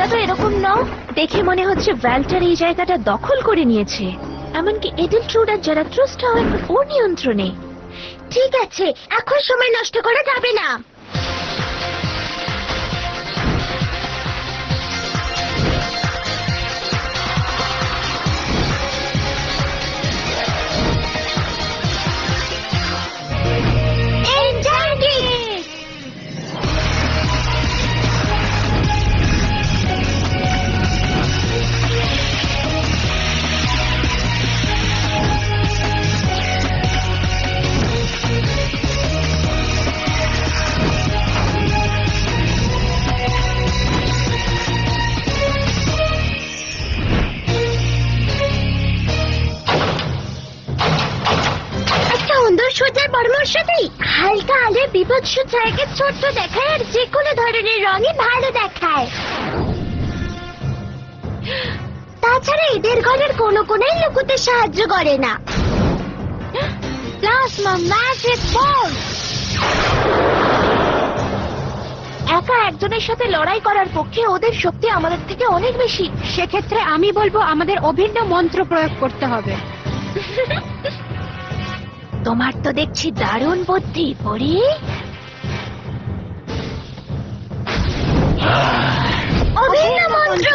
তো এরকম নাও। দেখে মনে হচ্ছে ভ্যাল্টার এই জায়গাটা দখল করে নিয়েছে। এমনকি এডেলট্রুড আর জারাথ্রুস্টাও এখন ওর নিয়ন্ত্রণে। ঠিক আছে, এখন সময় নষ্ট করা যাবে না। সোজার পরামর্শতেই হালকা আলে বিভৎস ছায়াকে ছোট্ট দেখায় আর যে কোনো ধরনের রঙই ভালো দেখায়। তাছাড়া এদের ঘরের কোনো কোনাই লুকোতে সাহায্য করে না। Plasma magic ball. একা একজনের সাথে লড়াই করার পক্ষে ওদের শক্তি আমাদের থেকে অনেক বেশি। সেক্ষেত্রে আমি বলবো আমাদের অভিন্ন মন্ত্র প্রয়োগ করতে হবে। তোমার তো দেখছি দারুণ বুদ্ধি, পরি। অভিন্ন মন্ত্র,